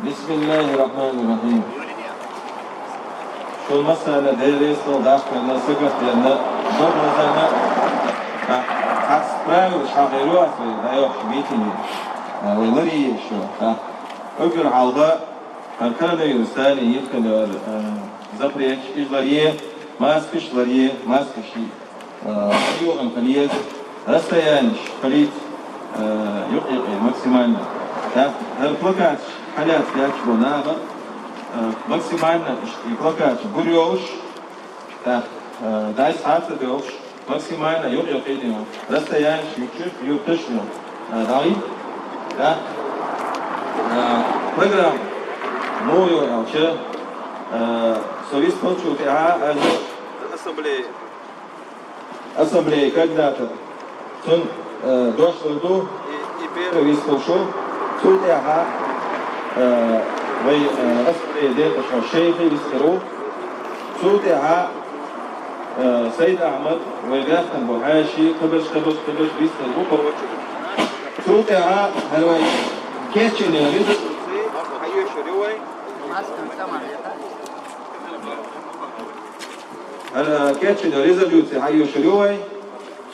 Bismillahirrahmanirrahim. Şu masala devres oldaş ve nasıgat yerine doğruzana kas pravil şahiru asli da yok bitini. Veleri şu. Öbür halda arkada yürüsani yıkılıyor. Zapriyeç işleriye maskışleriye maskışı. Yok amkaliyet. Rastayanış kalit yok maksimalna. Плакач халят яч бонага максимально плакач бурёш дай саата дёш максимально ёк идем расстояние юкчук юктышно дай да программа моё алча совис получил ассамблея когда-то сон дошло до и первый слушал سوتها وأسئلة الشيخ يسكروا سوتها سيد أحمد ويقاخن بوحاشي قبش بيسكروا سوتها هلوي كيتشن يريد حيو شريوي كيتشن يريد حيو شريوي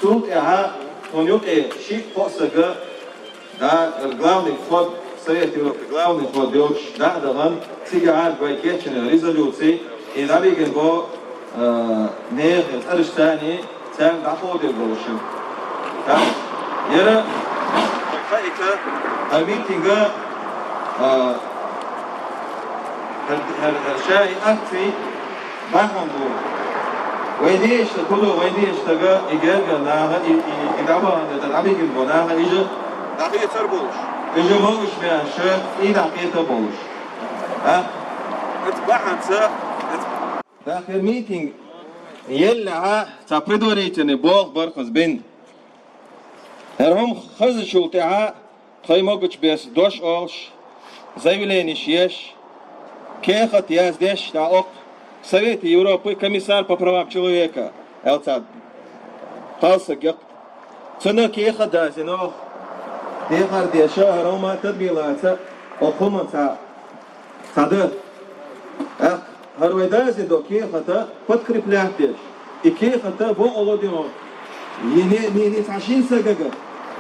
سوتها ونيوكي شيء فوسجا да главный вход Совет Европы, главный вход Бёч, да, даван, цигар, байкетчины, резолюции, и навиген бо нех, арыштани, цян доходы болушим. Да, ера, какая-то митинга, шай акции, баханду, войне, что куда войне, что га, игерга, нага, и дабан, это навиген бо, нага, иже, دقیق‌تر بولش. اجماعش میشه این دقیق‌تر بولش. اتباعاً داخل میتینگ یلها تپردوریتنی باغ برخز بین. هرهم خزشولتها خیمگوش بیس دوش آلش заявление есть кехот я здесь на ок Совете Европы комиссар по правам человека Элцад Талсагек цена кехот да зино ديخر دي شهر وما تدبيلات وقوما صادق هرويدازي دو كيختا فتكري بلاحتيش كيختا بو اولو ديمون يني تعشين ساقاقا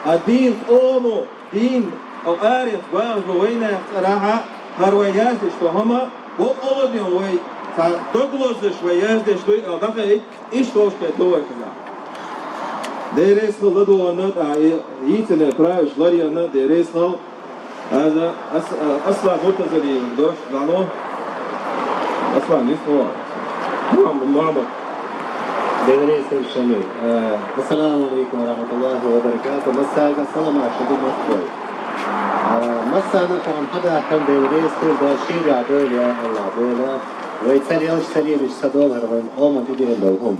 الدين اومو دين او عارف واغ وين راحة هرويدازيش فهما بو اولو ديمون وي دوغلوزش ويازدش دوي او دقا ايش توش كتوه كذا ديريس خل لدو أنا يتنا برايش لاريانا ديريس خل هذا أصلا مرتزلي دوش لانو أصلا نسمع محمد ديريس الشمال السلام عليكم ورحمة الله وبركاته مساك السلام على شديد مصطفى مسانا كمان حدا حم ديريس كل داشين يعدول يا الله دولا ويتسليش سليم صدول هربان أوما تدير لهم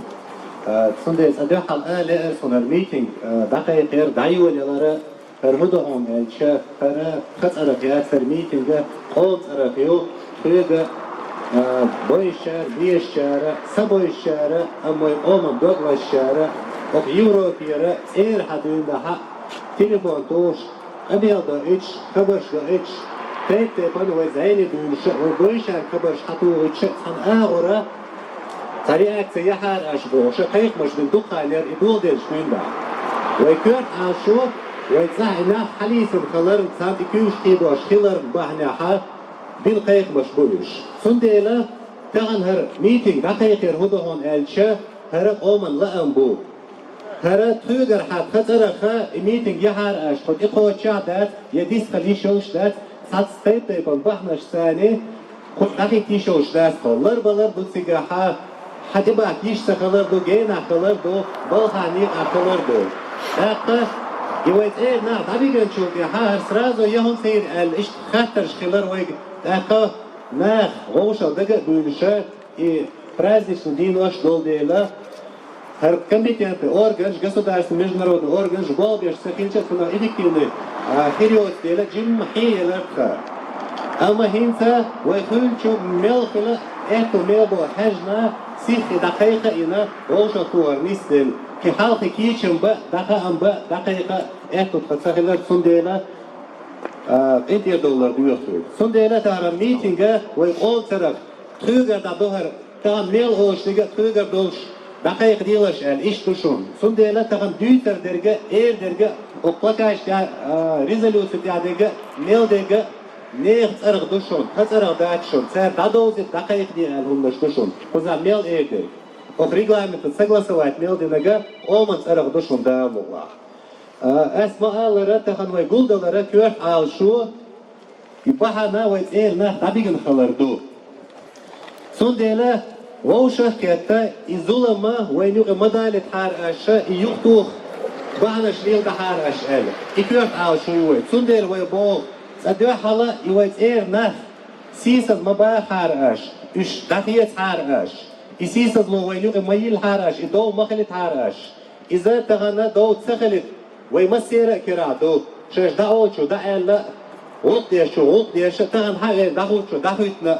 Sundays ade halale sonar meeting دقيقة دعيو للارا فرمدهم الشيخ فرا خطر في meeting قوم رفيو فيجا بوي الشارع بي الشارع سبوي الشارع أما يقوم بدوغ الشارع وفي يوروبيرا إير حدين ده تليفون توش أبيض ده إيش كبرش ده إيش تيت بنو زيني دونش وبوي الشارع كبرش حطو إيش عن آخره طريقة سياحة أشبه شقيق مش من دقة لير إدول دير شوين ده ويكرت عاشو ويتزحنا حليس الخلر سام إكيوش إيدوش خلر بحنا حا بالقيق مش بوش سنديلا تغن هر ميتينج دقيق يرهدهون ألشا هر قومن لأم بو هر تغر حد خطر خا ميتينج يحار أش خد إقوى شعدات يديس خليشوش دات سات ستيت يكون بحناش ثاني خد دقيق تيشوش دات خلر بلر بسيقا حا حتبقى كيش سخلر دو جين أخلر دو بالخانيق أخلر دو دقة يويت إيه نا طبيعاً شو كحار سرازو يهم سير الإش خطر شخلر ويج دقة ناخ غوشة دقة دولشة إيه برازيش ندين وش دول ديلا هر компетентный орган, государственный международный орган, жбалбеш сахинчат на эффективный период дела джим хиелерха. أما هنتا ويخلشو ملخلا إتو ملبو حجنا سيخي دقيقة إنا روشا طور نستل كي حالك كيشن با دقا أم با دقيقة إتو تخسخلر سنديلا $20 diyordu. Son devlet ara mitinge ve oltarak tüger da dohar tam mel hoşluga tüger dolş dakik diyorlar el iş kuşun. Son devlet tam düter derge derge oklakaş ya rezolüsyon ya derge mel derge ne tsarık duşun tsarık da açın ser da dozi dakik diye el hundaş duşun. Kuzam mel derge. O регламент согласовать мел денеге олман tsarık duşun da muğla. Esmaalara tahan ve guldalara kört al şu bahana ve elna tabigen halardu. Son dele ووشة كتا إزولما وينيو مدالة حار أشا يختوخ bahana شليل ده حار أشال إكيرت على شوي سندل ويبوغ سدوا حلا يويت نخ سيسد مبا حار أش إش دخيت حار أش إسيسد لو وينيو ميل حار أش إدو مخلت حار أش إذا تغنى دو تخلت ويمسير كرادو شش داوچو دا ألا وقت يشو تغن حاجة داوچو داويتنا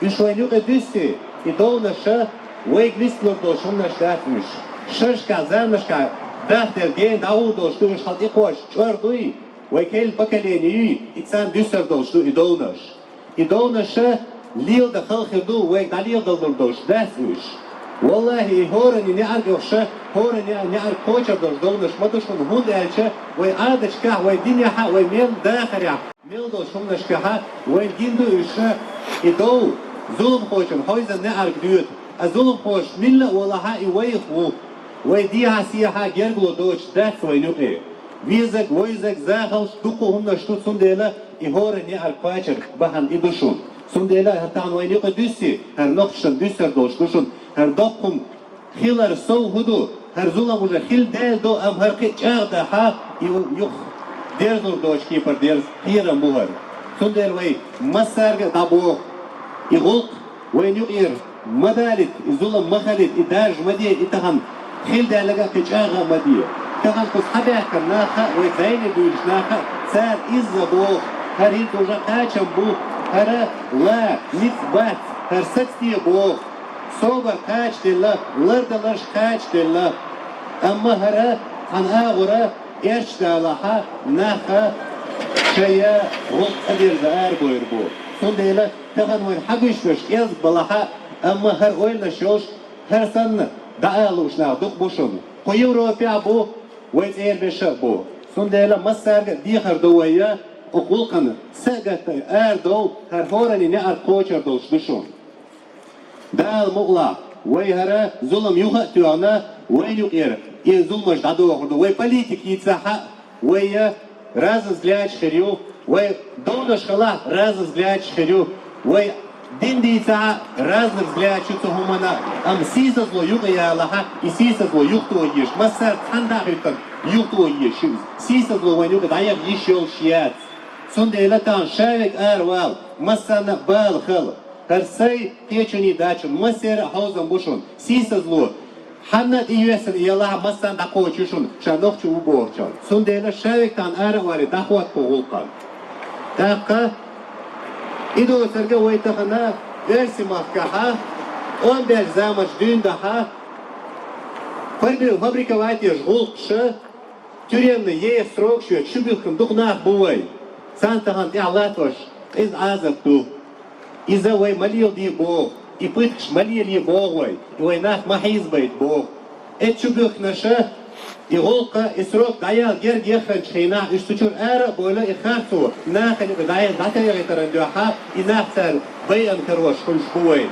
إش وينيو قدسي إدونا شا ويجلسلو دوشونا شدافش ششكا زانشكا دفتر جين داودوش دوش خلط إقوش شوردوي ويكيل بكاليني إتسان دوسر دوش دو إدونا شا ليل دخل خردو ويك داليل دوش دافش والله هورني نعرف يخشى هورني نعرف كوشر دوش مدوشون هون ألشة ويعادش كه ويدنيا حق ويميل داخل يا ميل دوشونا شكها ويجيندو يشة إدو ظلم خوشم هايزن نعرف ديوت الظلم خوش ملة ولا هاي ويخو ويديها سيها جرجلو دوش داخل وينوقي ويزك زاخل دكو هم نشتوت سندلا يهورن نعرف كوشر بهن إدوشون سندلا هتان وينوقي دوسي هر نقشن دوسر دوشون هر دقم خيلر سو هدو هر ظلم وجه خيل دال دو أم هر كتشاغ دها يخ ديرزور دوش كيبر ديرز هيرم بوهر سندل وي مسارج دابو يغلق وين يغير مدالت الظلم مخلت إدارج مدية إتهم خيل دالجا كتشاغا مدية كمان كوس حبيح كناخا ويزين دوش ناخا سار إزبو هر هيل توجا قاچم بو هر لا نسبات هر ستي بو صوبر قاچ دلا لردلش قاچ دلا أما هر عن آغرا إرش دالها ناخا شيا غلق أدير زار بويربو سندلا تغن وين حقيشوش يز بلاها أما هر أويل شوش هر سنة دعالوش ناخدوك بوشون قيو روبيع بو ويت إير بشا بو سندلا مسارق ديخر دوية أقولقن ساقت دو هر هوراني نعر قوشر دوش بشون دعال مغلا وي هر ظلم يوخا تيوانا وين يقير إيه ظلمش دادو وخدو وي политик يتساحا وي разыз гляч херю وي دونش خلا разыз гляч херю وي دين ديتا разных взгляд чуцу гумана ам сизазло югая лаха и сизазло юхту еш масар танда хитан юхту еш сизазло ванюга даяк ешел шият сундела тан шавик арвал масана бал хал харсай печени дачун масера хаузан бушун сизазло Hanna diyorsun yalah masan dako çuşun şanokçu bu borçan. Sundela şaviktan arvali dakwat boğulkan. Dakka İdo serge vaytahana versi mahkaha 15 zamaç dün daha fabrika vaytiş gulqşı türyemni ye srokşu çubülküm duqnaq buvay. Santahan i'latvoş iz azab tu. İza vay maliyel di boğ. И пыткш малили Богой, и войнах махиз бейт Бог. Чубюх наша, и голка, и срок даял гер гехан чхина, и штучур эра бойла и харту, нахали даял датаял тарандюха, и нахтар бейан карваш хульшкуэй.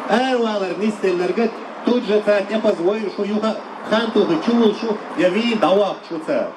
Эрвалар нистеллерге тут же царь не позволил, что юха ханту чувал, что я ви давак чуца.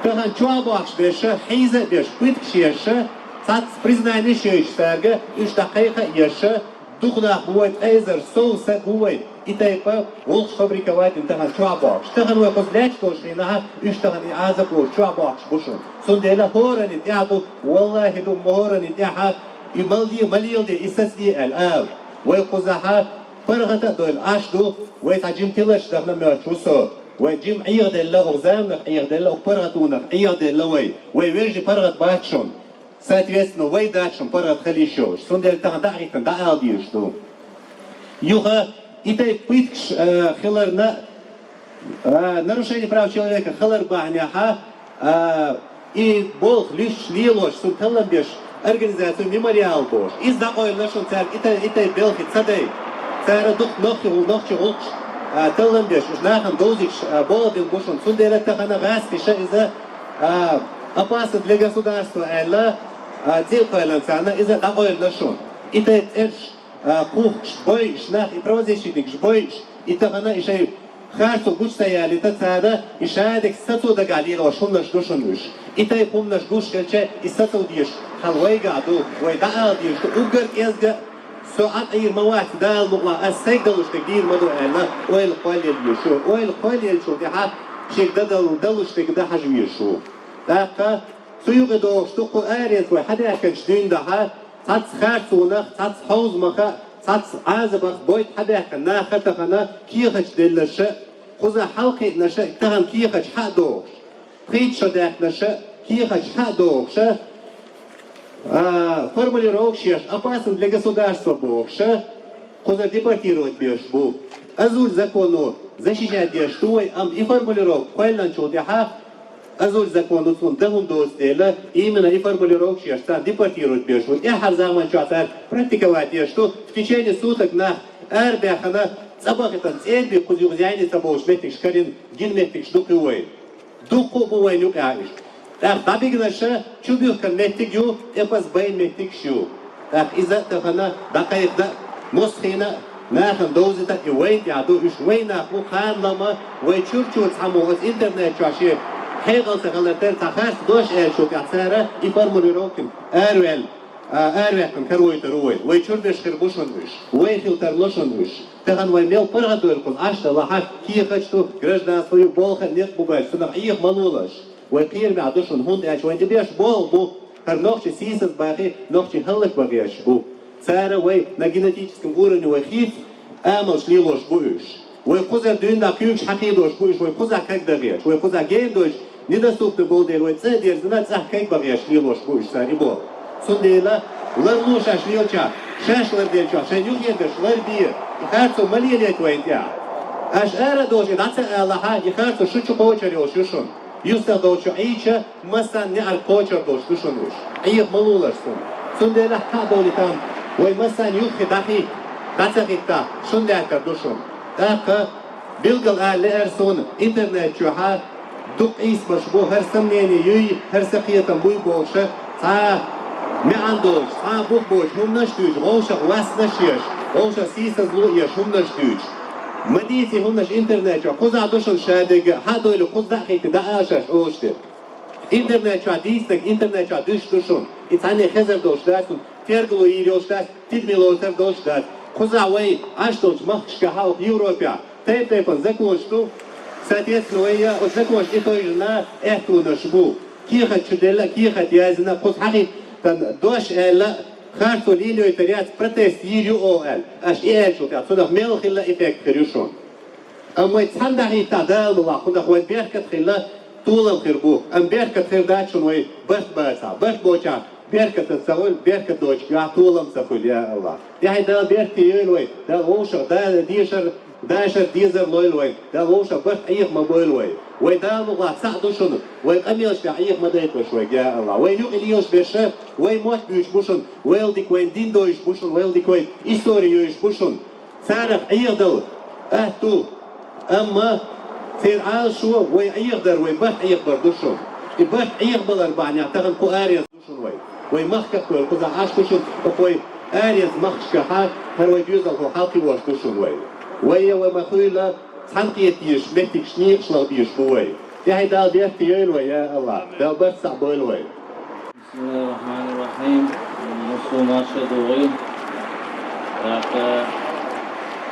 Тахан чуабак беша, хиза беш, пыткш еша, цац признание шеиш сарга, иш дакайха еша, Духна бывает эйзер, соуса бывает. И тайпа волш фабриковать интахан чуабак. Штахан вы позляч тоже инаха, и штахан и азапу чуабак бушун. Сундела хорани тяду, валлахи дум хорани тяха, и малилди и сасди ал. Вы кузаха فرغتا دول اشدو ويتعجم تلاش دغنا ماشوسو وجيم عيغ دلا غزامنا عيغ دلا وفرغتونا عيغ دلا ويرجي فرغت باتشون Соответственно, вы дальше пора халишош. Сундел там дахитан да алдиш то. Юха и тай пыткш хилар на нарушение прав человека хилар бахняха i bol lish lilosh sun talambish organizaciją memorial boş. İzda oylaşın ter ite belki tadey. Ter duk nokçu olç talambish uznaham dozic bolabin boşun sun devlette kana gaski şey iza опасен для государства эла делкалан цана иза да oylaşın. İte kuh boy şnah i pravzişlik boy itagana işe خارج وجود سيالته تاره إشادك ستو دقاليل وشونش دوشنوش إتاي قومنش دوش كلشة إستو ديش خلوي قادو ويدعا ديش أوجر إزجا ساعات أي مواد دال مغلا أسيق دلوش تقدير مدو أنا ويل قليل يشو ويل قليل شو ده شيء دلوش تقدر حجويشو دقة سيوق دوش تقو أريد وحدا كنش دين ده تاتس خارج ونخ تاتس حوز مخا تاتس عازبخ بويت حدا كنا خطخنا كيخش دلشة خذ حلقة نشأ تهم كيخش حدوش خيط شداك نشأ كيخش حدوش формулировщик опасен для государства больше خذ депортировать бьешь бу азуль закону защищать бьешь твой ам и формулировок правильно чудеха азуль закону сон дагун достела именно и формулировщик ста депортировать бьешь вот я харзаман чатар практиковать бьешь что в течение суток на арбяхана Sabahtan elbi kuzuyani sabah metrik şkarin gin metrik şdukuy. Duku bu vaynu kaiş. Tabi gnaşa çubuk kan metrik yu epas bayin metrik şu. İza tafana dakayda mushina nahan dozita iwayn yadu iş wayna bu khanlama way çurçu tsamu az internet çaşı hegal sakalatır takhas doş el şu katsara iformulirokin ervel أرويكم كروي تروي ويشردش خربوشنوش ويفلترلوشنوش تغن ويميل برغدولكم عشرة لحق كي خشتو граждан свою болха нет бугать сюда их манулаш ويقير بعدوشن هون اش وين تبيش بول بو هر نوخش سيسس باقي نوخش هلك باقيش بو سارة وي на генетическом уровне ويخيط амал шлилош буш ويقوزا دون دا كيوش حقيدوش буш ويقوزا как дагеш ويقوزа геймдош недоступны был дер ويцедер знать ах как باقيش шлилош буш сари бо Sundela, larlușa șliocea, șașlăr de cea, șeniuhiecă, șlărbie, iharțu măliele tuentea. Aș era doce, dați Allaha, iharțu și ciucocere o șușun. Iusta doce, aici, măsa ne ar cocer doci șușunuș. Aici mălulăș sunt. Sundela, ha dolitam, voi măsa niuhi dahi, dați ahita, șundeacă dușun. Dacă, bilgăl aleer sun, internet ciuha, duc ismăș bu, her sămneni iui, her săchietam bui bolșă, ما عندوش بوخ بوش هم نشتوش غوشة واس نشيش غوشة سيسة زلويش هم نشتوش مديتي هم نش انترنت خذ عدوشن شادق هادو اللي خذ دقيق دقاشش اوشتر انترنت ديستك انترنت دوش دوشن اتعني خزر دوش داشتن ترقلو يريوش داشت تدميلو تر دوش داشت خذ عوي عشتوش مخش كهاو في اوروبيا تيبن زكوشتو соответственно ويا وزكوش اتوجنا احتو نشبو كيخت شدلا كيخت يازنا خذ حقيق دوش لا خارطو ليلو يتريات протест يريو او ال اش ايل شو كات صدق ميل خلا افكت خريوشون اما يتصندق يتعدال الله خدق وين بيركت خلا طول الخربو ام بيركت خرداتشون وي برت باسا برت بوچا بيركت السهول بيركت دوش يا طولم سهول يا الله يعني ده بيركت يلوي ده وشر ده ديشر داشر ديزر لويلوي ده وشر برت ايق مبويلوي ويدا الله سعدو شنو ويقميش بعيق مدايت وشوي يا الله وينو إليوش بشر ويموت بيش بوشن ويلدك وين دين دويش بوشن ويلدك وين إستوريوش بوشن تعرف عيق دو أهتو أما تير عال شو ويعيق در ويبح عيق بردوشن يبح عيق بالأربعني اعتقد كو آريز دوشن ويمخكك ويلقوزا عاش بوشن وكوي آريز مخش كحاك هر ويجوز الكو حالكي واش دوشن ويا ومخويلة تحنقيت يش متك شنيق شلغ بيش بوي يعني دال بيحكي يلوي يا الله دال برسع بويلوي بسم الله الرحمن الرحيم نصو ما شدوغين راكا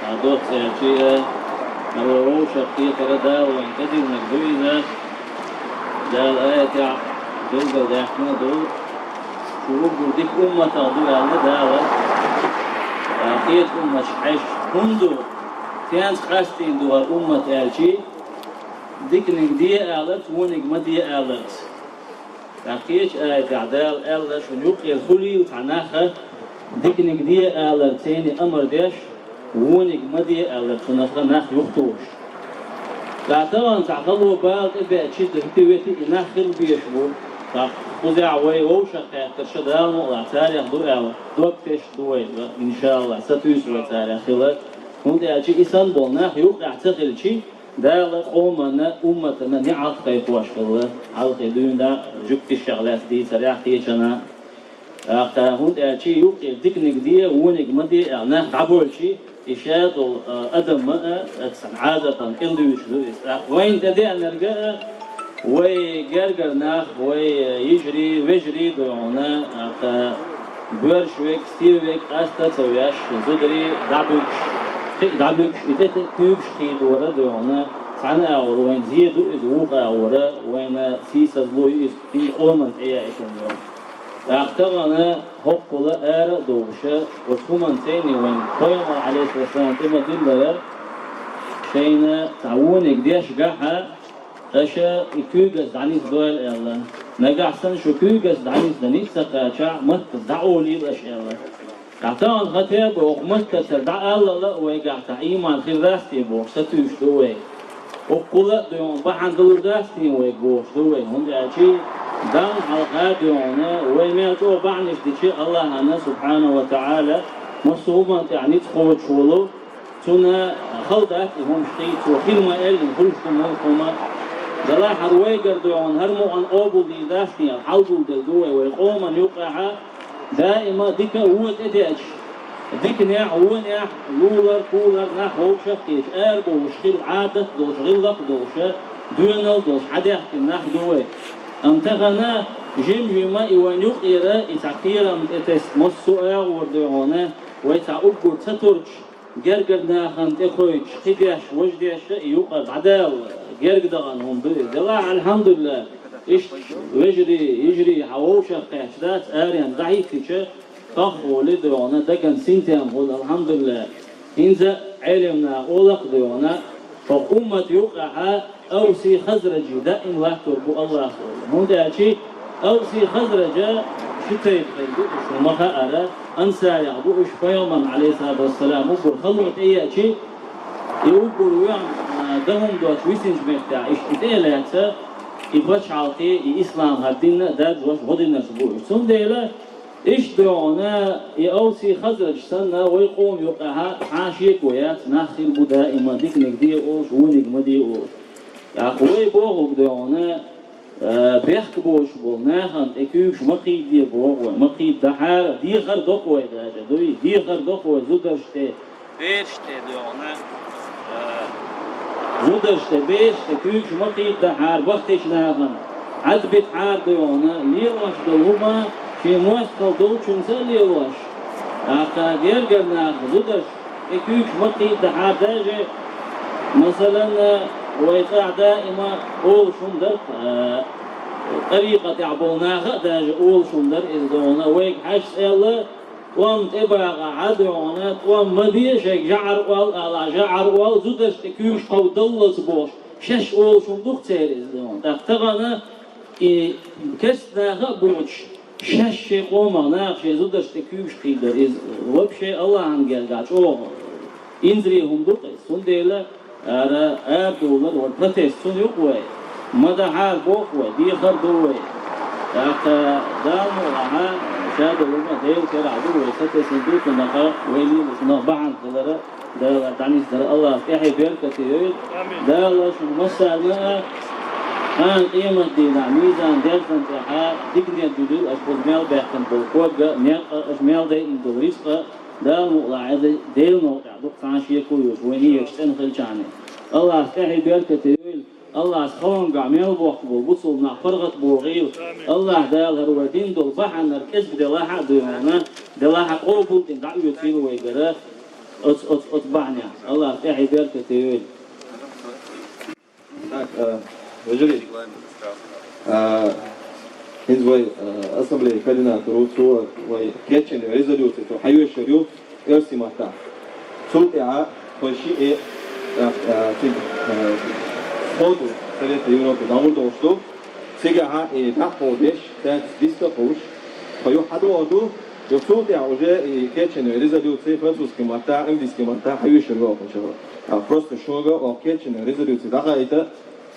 عدوك سيرشيئة مرورو شخصية ردا وانتدي ونقدويزة دال آية دولبا داحنا دول شروق دوديك أمة تغدو على دالة أخيط أمة شحش هندو كانت قاستين دوها أمة آلشي ديكنك دي آلت ونك ما دي آلت أخيش قعدال آلت شنوك يلخلي وتعناخة ديكنك دي آلت تاني أمر ديش ونك ما دي آلت شنخة ناخ يختوش لا طبعا تعقلوا بالك إبا أتشيد هكتويتي إناخ خل بيشبو وزع ويوشق ترشد الموضع تاريخ دوك فيش دويد إن شاء الله ستوسوي تاريخ خلال هون أجي إنسان بولنا يوقع تخيل شيء دال قومنا أمتنا نعرف كيف واشكله على خدون دا جبت الشغلات دي سريع تيجنا هون أجي يوقع تكنيك دي ونك مدي أنا عبور شيء إشاد أدم ما عادة إلدوش وين تدي نرجع ويجرجرنا ويجري ويجري دونا بورشويك ستيويك أستا سوياش زدري دابوك إذا تكوبش خيدورا دونا سعنا أور وين زيدو إزوغا أورا وين سيسا زلوي إزتي قومن إيا إكونيوم أختغنا هقولا آرا دوشا وثمان تاني وين قيم عليه الصلاة والسلام تما دللا شينا تعونك ديش قاحة أشا يكوجز دعنيس دوال إلا نجحسن شو كوجز دعنيس دنيس سقاشع مت دعولي الأشياء قطعان خطيب وقمت تردع الله لا ويقع تعيمان خير راستي بوش ستوش دوي وقولا دوان بحان دور راستي ويقوش دوي هند أشي دان حلقات دونا ويميتو بعنش دي الله أنا سبحانه وتعالى مصوبا يعني تخوت شولو تنا خلطات هم شقيت وخلما إلهم كلشتم منكما دلا حروي قردوان هرمو عن أبو دي داستي الحلقو دلدوي ويقوما يقعها دائما ديك هو تداش ديك ناح هو ناح لولر كولر ناح هو شقيش أربو وشغل عادة دوش غلق دوشة دونال دوش حديح ناح دوي أمتغنا جيم جيما إيوان يقيرا إتعقيرا متأتس مصو وردوهانا ويتعقب تترج جرجر ناخن تخويش خديش وجديش يوقع بعدال جرجدان هم دلا الحمد لله إيش يجري حووشة قاشدات آريان ضعيف كيشة تخو لدرونا دكان سنتيام هو الحمد لله إنزا علمنا أولق درونا فقومة يوقعها أوسي خزرج دائم لا تربو الله هون ده شيء أوسي خزرج شتيت شو ما خأرة أنسى يعبو إيش فيوما عليه الصلاة والسلام وبر خلوت أي شيء يوبر ويعم دهم دوت ويسنج مفتاح إيش تتألهته يبغاش عالقي الإسلام هالدين داد وش غدنا سبوع ثم ديلا إيش دعونا يأوسي خزرج سنة ويقوم يقعها حاشيك ويات ناخل بدا إما ديك نقدي أوش ونق مدي أوش يعقوي بوغ دعونا بيحك بوش بولناخن إكيوش مقيد دي بوغ مقيد دحار دي غر دقوة داجة دوي دي غر دقوة زودرشتي بيرشتي دعونا زودرشتي بيرشتي كيوش مقيد دحار وقتش ناخن عذبت حار دعونا ليواش دلهما في موسكو دولشن سليواش أخا جرجر ناخن زودرش إكيوش مقيد دحار داجة مثلا ويقع دائما أول شندر طريقة يعبوناها داج أول شندر إزدونا ويك حش إلا وام تبغى عدونا وام مديش جعر وال على جعر وال زودش تكيوش أو دلس بوش شش أول شندق تير إزدونا تختغنا كسناها بوش شش قوما ناقش زودش تكيوش قيدر إز وبشي الله عن جلجاش أوه إنزري هم دقيس سنديلا أرى أبدولر والبروتستون يقوي ماذا حال بوقوي دي خردوي أخا دام وها شاد لما دير كرا عدوي ستسندوك نقا ويلي وشنا بعن دلرا دلرا دانيس در الله يحيي بركته دلرا شو مسألة كان قيمة دينا ميزان دلفن تها دقنيا دودل أشبه ميل بيحكم بالقوة ميل أشميل دي إن دوريسقة دام ولاعد ديل نوع دق عاشية كويوش ويني يشتن خلشانه الله يحيي بركته الله سخون قعميل بوقبل بصل نعفرغت بوغيل الله دال هرودين دول بحن الكسب دلاحة ديانا دلاحة قوبل تنقعوا يتفيل ويقرأ أتبعني الله يحيي بركته رجلي هنزوي أصبلي كلنا تروتو وكيتشن ريزوليوتي تو حيو الشريو إرسي محتا سلطعة خشي خودو سريت يوروب داول دوشتو سيجاها تحودش تاكس ديسكا خوش فيو حدو أدو يسلطعة وجه كيتشن ريزوليوتي فرنسوس كماتا إنجليز كماتا حيو الشريو خشوا فروست شوغا وكيتشن ريزوليوتي دقائق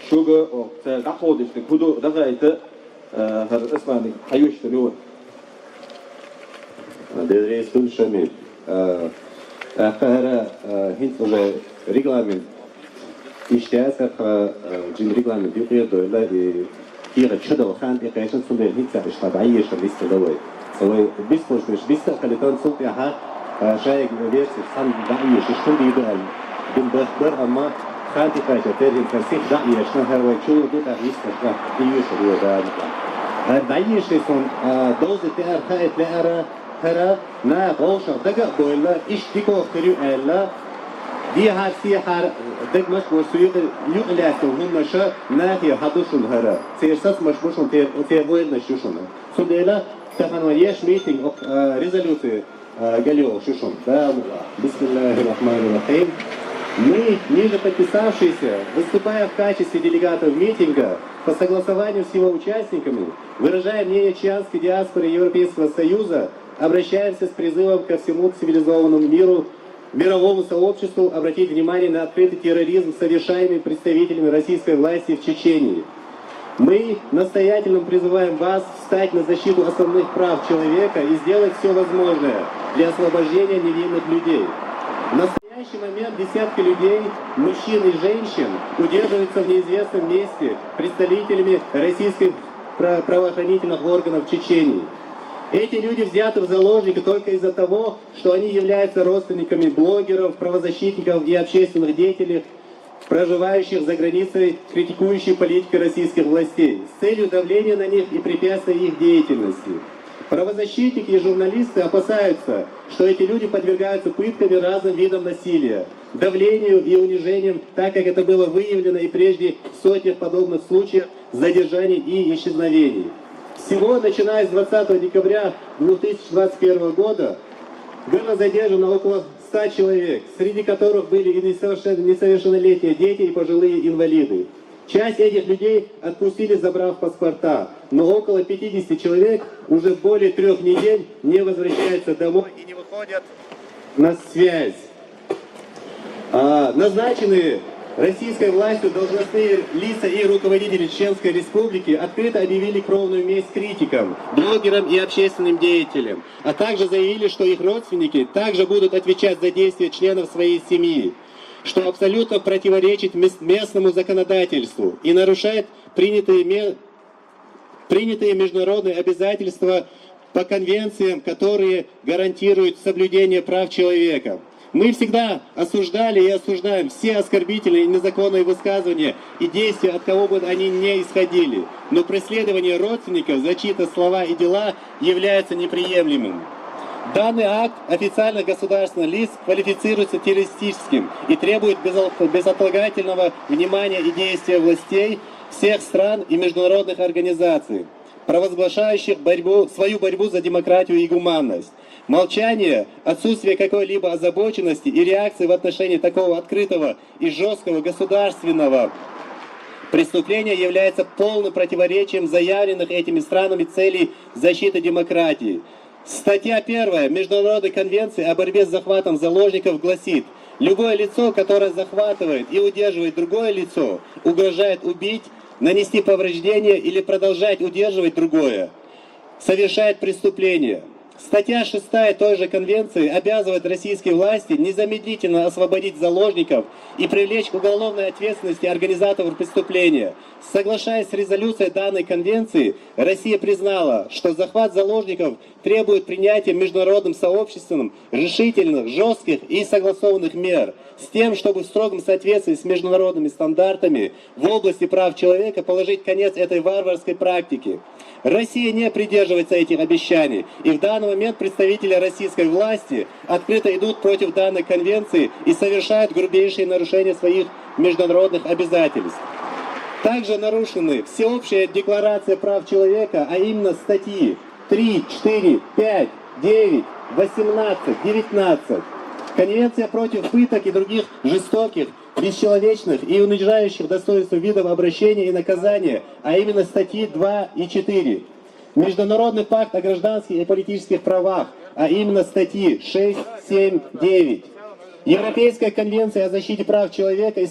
شوغا وتحودش تكودو دقائق هذا اسمه حيوش تلون Devlet Resul Şamil. Kahara hint уже регламент. İştiyaz cin регламент yukarı doyla kira çadal khan iqayşan sunday hint sa iştabaiye şabiste daway. Saway bis kalitan sulti ha şayek versi san daiye şişkin diydal. Bin bahbar ama khan iqayşa terhin farsih daiye şna her way çulu dut ahista şra diye şuruya da. Daiye şeson doze ter khaet leara ترى نا غوشة دقة بولا إيش ديكو اختريو ألا دي هاسي حار دق مش مرسويق يقلاسو هم نشا ناهي حدوشون هرا سيرساس مش بوشون تير بويل نشوشون سوديلا تخانوا يش ميتينج резолюции галио шушон да بسم الله الرحمن الرحيم. Мы, ниже подписавшиеся, выступая в качестве делегатов митинга, по согласованию с его участниками, выражая мнение чианской диаспоры Европейского Союза, обращаемся с призывом ко всему цивилизованному миру, мировому сообществу обратить внимание на открытый терроризм, совершаемый представителями российской власти в Чечении. Мы настоятельно призываем вас встать на защиту основных прав человека и сделать все возможное для освобождения невинных людей. В настоящий момент десятки людей, мужчин и женщин, удерживаются в неизвестном месте представителями российских правоохранительных органов Чечении. Эти люди взяты в заложники только из-за того, что они являются родственниками блогеров, правозащитников и общественных деятелей, проживающих за границей, критикующих политику российских властей, с целью давления на них и препятствия их деятельности. Правозащитники и журналисты опасаются, что эти люди подвергаются пыткам и разным видам насилия, давлению и унижениям, так как это было выявлено и прежде в сотнях подобных случаев задержаний и исчезновений. Всего, начиная с 20 декабря 2021 года, было задержано около 100 человек, среди которых были и несовершеннолетние дети и пожилые инвалиды. Часть этих людей отпустили, забрав паспорта, но около 50 человек уже более 3 недель не возвращаются домой и не выходят на связь. Назначенные российской властью должностные лица и руководители Чеченской Республики открыто объявили кровную месть критикам, блогерам и общественным деятелям, а также заявили, что их родственники также будут отвечать за действия членов своей семьи, что абсолютно противоречит местному законодательству и нарушает принятые международные обязательства по конвенциям, которые гарантируют соблюдение прав человека. Мы всегда осуждали и осуждаем все оскорбительные и незаконные высказывания и действия, от кого бы они ни исходили. Но преследование родственников за чьи-то слова и дела является неприемлемым. Данный акт официально государственных лиц квалифицируется террористическим и требует безотлагательного внимания и действия властей всех стран и международных организаций, провозглашающих свою борьбу за демократию и гуманность. Молчание, отсутствие какой-либо озабоченности и реакции в отношении такого открытого и жесткого государственного преступления является полным противоречием заявленных этими странами целей защиты демократии. Статья 1 Международной конвенции о борьбе с захватом заложников гласит: любое лицо, которое захватывает и удерживает другое лицо, угрожает убить, нанести повреждение или продолжать удерживать другое, совершает преступление. Статья 6 той же конвенции обязывает российские власти незамедлительно освободить заложников и привлечь к уголовной ответственности организаторов преступления. Соглашаясь с резолюцией данной конвенции, Россия признала, что захват заложников требует принятия международным сообществом решительных, жестких и согласованных мер, с тем, чтобы в строгом соответствии с международными стандартами в области прав человека положить конец этой варварской практике. Россия не придерживается этих обещаний, и в данный момент представители российской власти открыто идут против данной конвенции и совершают грубейшие нарушения своих международных обязательств. Также нарушены Всеобщая декларация прав человека, а именно статьи 3, 4, 5, 9, 18, 19. Конвенция против пыток и других жестоких, бесчеловечных и унижающих достоинство видов обращения и наказания, а именно статьи 2 и 4. Международный пакт о гражданских и политических правах, а именно статьи 6, 7, 9. Европейская конвенция о защите прав человека и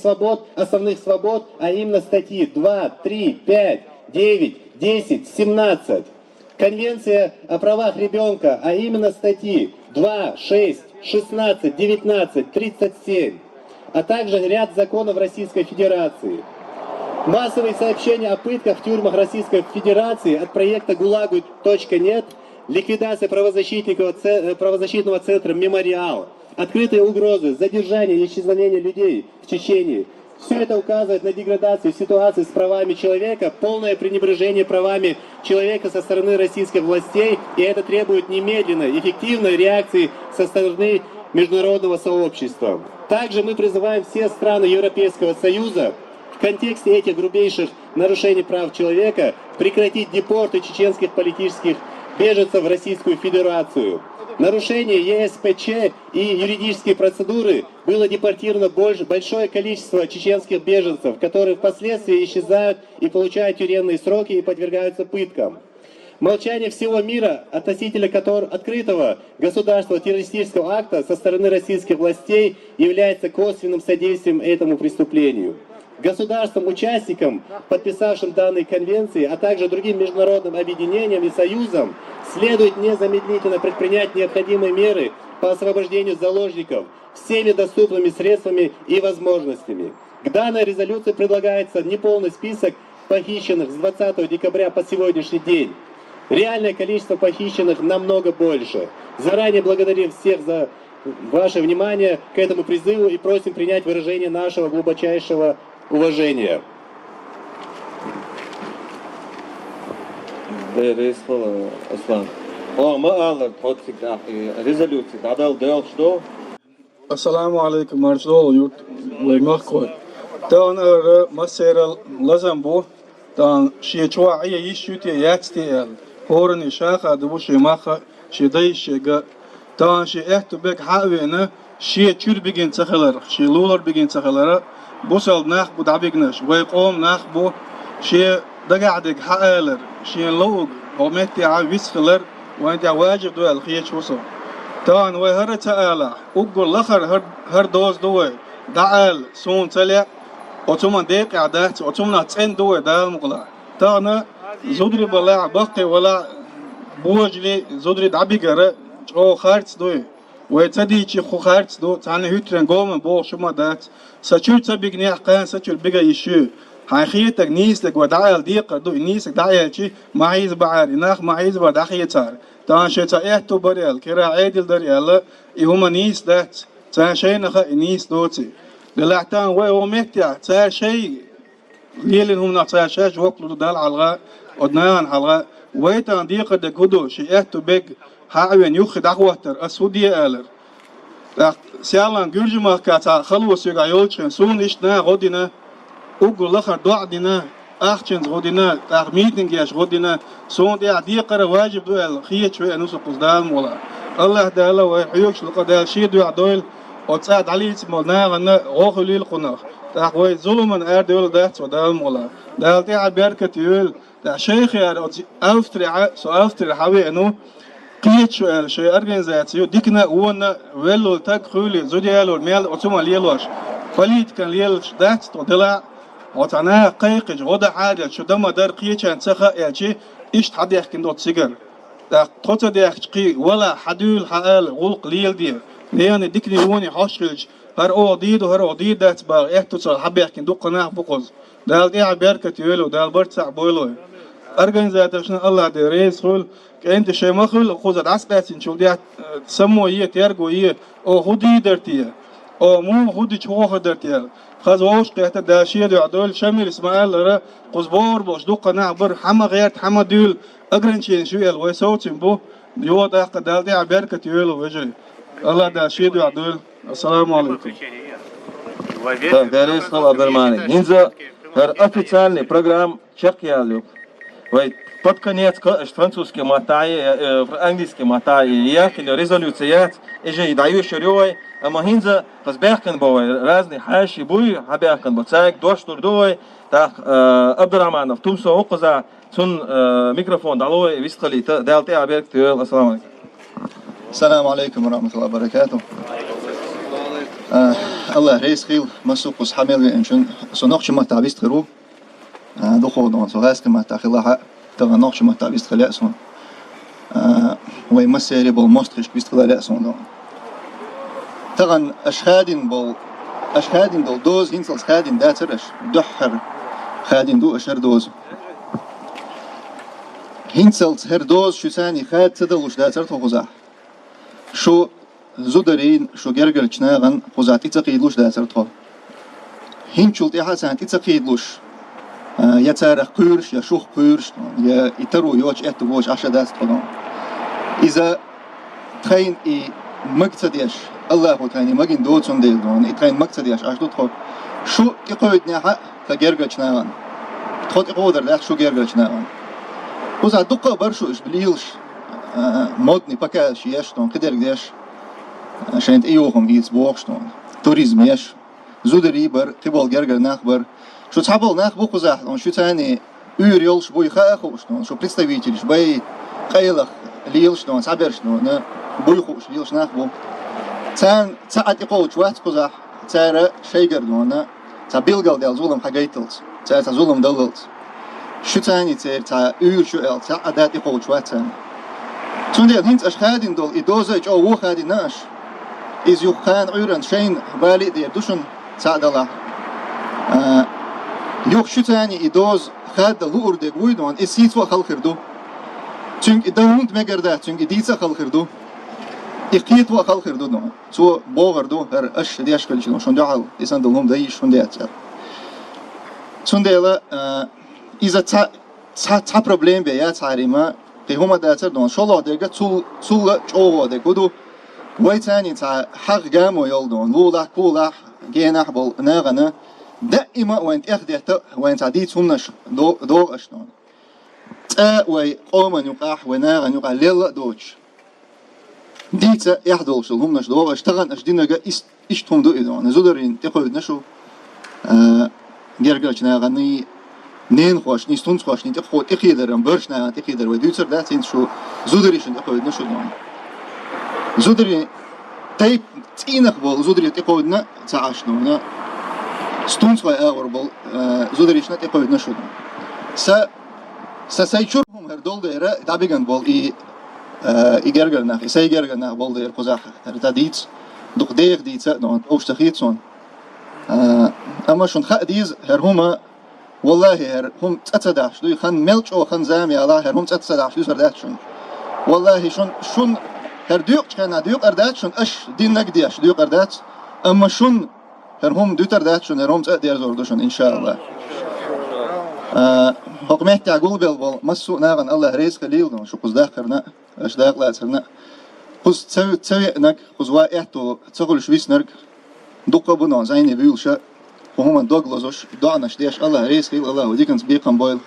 основных свобод, а именно статьи 2, 3, 5, 9, 10, 17. Конвенция о правах ребенка, а именно статьи 2, 6, 16, 19, 37, а также ряд законов Российской Федерации. Массовые сообщения о пытках в тюрьмах Российской Федерации от проекта ГУЛАГу.нет, ликвидация правозащитного центра «Мемориал», открытые угрозы, задержание и исчезновение людей в Чечении. Все это указывает на деградацию ситуации с правами человека, полное пренебрежение правами человека со стороны российских властей, и это требует немедленной, эффективной реакции со стороны международного сообщества. Также мы призываем все страны Европейского Союза в контексте этих грубейших нарушений прав человека прекратить депорты чеченских политических беженцев в Российскую Федерацию. Нарушение ЕСПЧ и юридические процедуры было депортировано большое количество чеченских беженцев, которые впоследствии исчезают и получают тюремные сроки и подвергаются пыткам. Молчание всего мира относительно открытого государственного террористического акта со стороны российских властей является косвенным содействием этому преступлению. Государствам-участникам, подписавшим данные конвенции, а также другим международным объединениям и союзам, следует незамедлительно предпринять необходимые меры по освобождению заложников всеми доступными средствами и возможностями. К данной резолюции предлагается неполный список похищенных с 20 декабря по сегодняшний день. Реальное количество похищенных намного больше. Заранее благодарим всех за ваше внимание к этому призыву и просим принять выражение нашего глубочайшего уважения. Аслан. Резолюция. Assalamu alaikum marjol yurt lemakkoy. Dan masera lazambo dan shichwa ay yishuti yaksti horni shaqa du shimaqa shiday shiga dan shi ehtubek hawena shi churbigin tsakhlar shi lular bigin tsakhlara bosal nach bu dabignash way qom nach bu shi dagadik haaler shi log ومتي عاوز خلر وانت واجب دو الخيش وصل تان وهر تعالى وقول لخر هر دوز دوي دعال سون تلع وتوما ديق عدات وتوما تسين دوي دال مقلا تانا زودري بلا بقي ولا بوجلي زودري دعبيقر او خارت دوي ويتدي چي خو خارت دو تاني هيترن قوم بو شما دات سچول تبيق قان سچول بيقا يشو حقيقتك نيسك ودعال ديق دو نيسك دعال شي معيز بعاري ناخ معيز بدحية صار تان شي تايهتو بريال كرا عيدل دريال يهما نيس دات تان شي نخ نيس دوتي للاحتان وهو مهتع تان شي ليلن هم نعطيها شاش وقلو دال علغا ودنان علغا ويتان ديق دكودو شي اهتو بيق حاوين يخد اخواتر اسودية آلر سيالان جرجما كاتا خلوص يقع يولشن سون اشنا غدنا ugu lakhar do'dina axchins godina tahmitin gesh godina son de adiqara wajib do al khiyach wa anus qusdal mola Allah taala wa huyush alqadal shi do adoil otsad ali ismolna gana okhulil qunaq taqwa zulman ardol dat wadal mola dalti abarkat yul da sheikh ya aftri hawi anu qiyach wa shay organization dikna wona welo tak khuli zodial mel otuma lielosh falit kan liel dat todela وتعناها قيقج غدا عادل شو دم دار قيشان سخا يجي إيش حد يحكي دوت سجر تقطع ده يحكي ولا حدول حال غلق ليل دي لأن ديكني وني حاشلج هر أوديد وهر أوديد ده تبغى يحتصل حب يحكي دوت قناع بقص ده دي عبارة يولو ده البرت سعبولو أرجع زاتشنا الله ده رئيس خل كأنت شيء مخل خوذ عسكرين شو ده سمو يه تيرجو يه أو خدي درتيه أو مو خدي شو درتيه خزوش قيادة داشية يعدول شمل إسماعيل را قزبور باش دو قناع بر حما غيرت حما دول أجرنشين شوية الويسوت بو يو ده قدال دي عبارة يولو وجري الله داشية يعدول السلام عليكم. Дәрес қыл Абдырмани. Нинза официальный программ чекиялю. Вай под конец французский матай, английский матай, якили резолюцият, иже даю ширёй, а махинза тазбехкан бой разные хаши буй, хабехкан боцайк, доштур дой, так Абдырманов тумсо оқза цун микрофон далой висқали далте аберк тюэл. Ассаламу алейкум. السلام عليكم ورحمة الله وبركاته. الله رئيس خيل مسوق حامل إنشون سنوخش ما تعبيست خروج دخول دون سوغاس كما تأخي الله تغن نقش متى بيستخلأسون ويمسيري بالمستخش بيستخلأسون تغن أشهادين دول دوز هنسل خادين داترش دحر خادين دو أشهر دوز هنسل هر دوز شو ثاني خاد تدلوش داتر تخوزح شو زودرين شو جرجل شناغن خوزات يتقيدلوش داتر تخو هنشلت إحسان يتقيدلوش يا تاريخ قرش يا شوخ قرش يا يترو يوش اتوش عشا داس تخو إذا تخين مقتديش الله هو تاني ماجين دوتون ديل دون يتخين مقتديش عش تخو شو يقود نحا كجرجل شناغن تخوت يقودر لا شو جرجل شناغن خوزات دقة برشو إش بليلش مودني بكاش يشتون قدر قديش عشان ايوهم يتبوغشتون توريزم يش زودري بر قبل جرجر نخبر شو تحبل نخبو قزاح شو تاني يولش بوي خاخوشتون شو представитель بي قيلخ ليلشتون تعبرشتون بوي خوش ليلش نخبو تان تعد يقوش واحد قزاح تارا شيقردون تبيلقل ديال زولم حقيتلت تا زولم دللت شو تاني تا شو ال تا عدات يقوش واحد تاني تون ديال هنت أشخادين دول إدوزج أو وو خادين ناش إز يخان عيران شين بالي دير دوشن تعدلا يوخ شو تاني إدوز خاد لور ديك ويدون إسيتوا خلخردو تونك إدوند مقرده تونك إديتsa خلخردو إقيتوا خلخردو دون تو بوغردو هر أش دياش كلشون شون دعال إسان دلهم دايش شون ديات تون ديلا إذا تا problem بيا تعريما هما داتر دون شلون دقة تول جوه دقودو ويتاني تا حق جامو يلدون لولا كولا جينا حبل ناغنا دائما وانت اخديت وانت عديت همنش دو اشتون تا وي قوما يقاح وناغن يقع ليلا دوش ديتا يحضل شل همنش دو اشتغل اشدينا جا اشتهم دو ايدون زودرين تقود نشو جرجلش ناغني نين خوش نيستون خوش نيت خو تقيدرم برش نه تقيدر وديتر داتين شو زودريشن تقود نشو دون زودري تايب تينخ بول زودري تقودنا تعاشنونا ستون سوي اور بول زودريشن تقود نشو دون سايشورهم هردول ديرا دابيغان بول اي جرجلنا ساي جرجلنا بول دير قزاح هرتا ديت دوق دير ديت دون اوشتخيتسون اما شون خديز هرهما والله هر هم تتداش دوي خان ملش أو خان زامي الله هر هم تتداش دوي سردات شون والله شون هر ديوق كنا ديوق أردات شون أش دين نقديش ديوق أردات أما شون هر هم دوي تردات شون هر هم تقدر زوردو شون إن شاء الله حكمه تعقول بالبل مسو ناغن الله رئيس خليل دون شو قصدق كرنا أش داق لا ترنا قص تسوي نك قص واحد تقول شويس نرك دقة بنون زيني بيولشة وهم دوغلازوش دعناش ديش الله رئيس خيل الله وديكنس بيقن بويل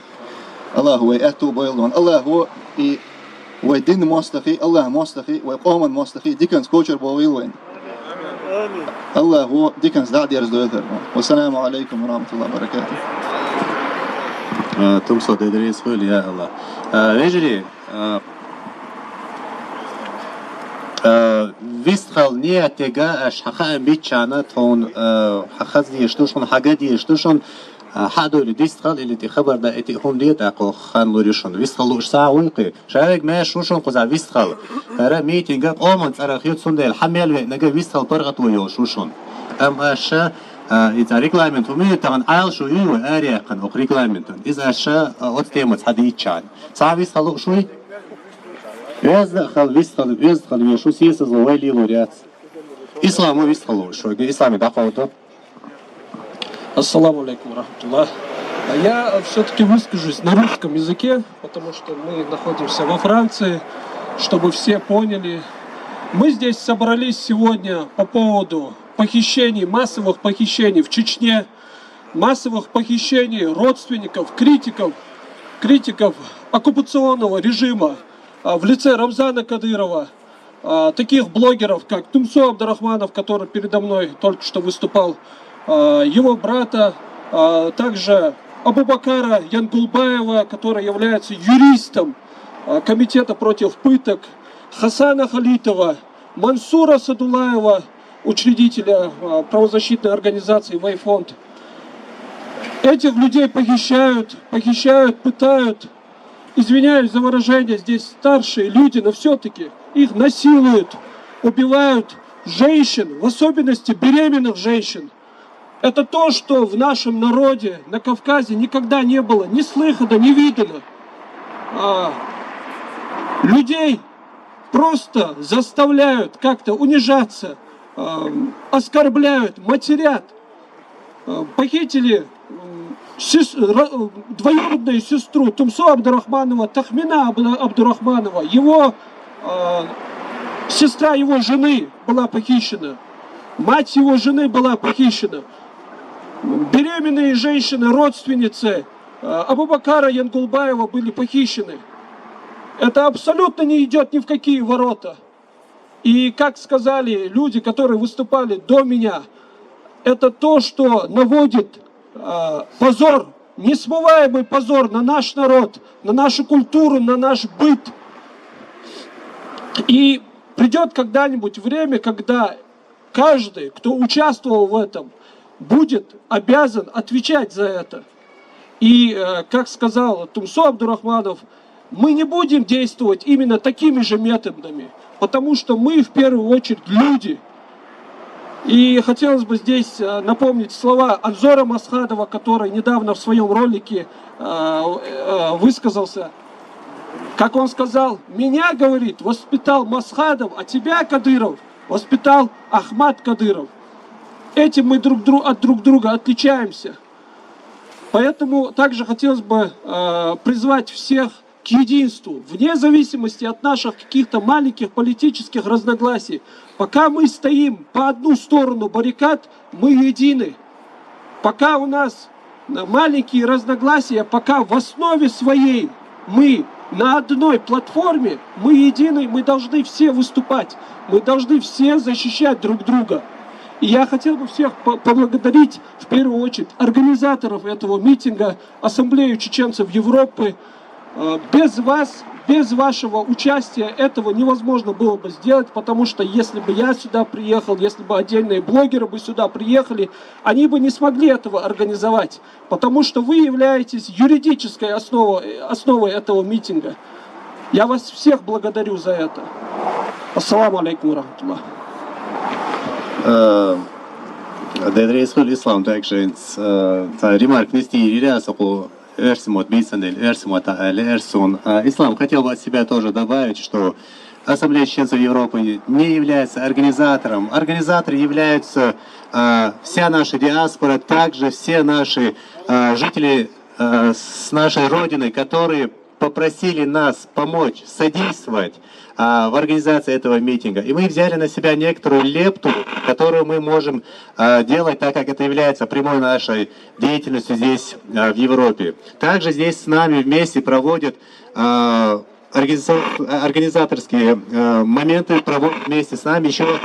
الله هو أتو بويل دون الله هو ويدين مستخي الله مستخي ويقوم مستخي ديكنس كوتشر بويل وين الله هو ديكنس دع ديرز دوثر والسلام عليكم ورحمة الله وبركاته تمسو ديدريس خيل يا الله رجلي ويستخل نيتيجا اش حقا بيتشانا تون حقا ديشتوشون حاجة ديشتوشون حدو اللي ديستخل اللي تخبر دا اتي هم ديت اقو خان لوريشون ويستخل لوش ساعة ويقي شارك ما شوشون قزع ويستخل هرا ميتينجا اومن تراخيوت سون ديل حميل نجا ويستخل برغت ويو شوشون ام اشا إذا ريكلايمنت ومي طبعا عال شو يو اريا قن او ريكلايمنت إذا اشا اوتيمت حد يتشان صعب ويستخل شوي يزدخل يزدخل شو سياسة زوالي لوريات إسلام ويستخلوا شو إسلامي دعوته. Ассаламу алейкум рахматуллах. Я все-таки выскажусь на русском языке, потому что мы находимся во Франции, чтобы все поняли. Мы здесь собрались сегодня по поводу похищений, массовых похищений в Чечне, массовых похищений родственников, критиков оккупационного режима в лице Рамзана Кадырова, таких блогеров, как Тумсо Абдрахманов, который передо мной только что выступал, его брата, также Абубакара Янгулбаева, который является юристом Комитета против пыток, Хасана Халитова, Мансура Садулаева, учредителя правозащитной организации «Вайфонд». Этих людей похищают, пытают, извиняюсь за выражение, здесь старшие люди, но все-таки их насилуют, убивают женщин, в особенности беременных женщин. Это то, что в нашем народе на Кавказе никогда не было ни слыхано, ни видано. Людей просто заставляют как-то унижаться, оскорбляют, матерят. Похитили двоюродную сестру Тумсо Абдурахманова, Тахмина Абдурахманова. Сестра его жены была похищена. Мать его жены была похищена. Беременные женщины, родственницы Абубакара Янгулбаева были похищены. Это абсолютно не идет ни в какие ворота. И как сказали люди, которые выступали до меня, это то, что наводит позор, несмываемый позор на наш народ, на нашу культуру, на наш быт. И придет когда-нибудь время, когда каждый, кто участвовал в этом, будет обязан отвечать за это. И, как сказал Тумсо Абдурахманов, мы не будем действовать именно такими же методами, потому что мы в первую очередь люди. И хотелось бы здесь напомнить слова Анзора Масхадова, который недавно в своем ролике высказался. Как он сказал: меня, говорит, воспитал Масхадов, а тебя, Кадыров, воспитал Ахмад Кадыров. Этим мы от друг друга отличаемся. Поэтому также хотелось бы призвать всех к единству, вне зависимости от наших каких-то маленьких политических разногласий. Пока мы стоим по одну сторону баррикад, мы едины. Пока у нас маленькие разногласия, пока в основе своей мы на одной платформе, мы едины, мы должны все выступать, мы должны все защищать друг друга. И я хотел бы всех поблагодарить, в первую очередь, организаторов этого митинга, Ассамблею чеченцев Европы. Без вас, без вашего участия этого невозможно было бы сделать, потому что если бы я сюда приехал, если бы отдельные блогеры бы сюда приехали, они бы не смогли этого организовать, потому что вы являетесь юридической основой этого митинга. Я вас всех благодарю за это. Ассаламу алейкум рахматуллах. Дедреис хул ислам также ремарк нести рясаху эрсимот бейсандель эрсимот эрсун. Ислам хотел бы от себя тоже добавить, что Ассамблея чеченцев Европы не является организатором. Организаторы являются вся наша диаспора, также все наши жители с нашей родины, которые попросили нас помочь, содействовать в организации этого митинга. И мы взяли на себя некоторую лепту, которую мы можем делать, так как это является прямой нашей деятельностью здесь, в Европе. Также здесь с нами вместе проводят организаторские моменты, проводят вместе с нами еще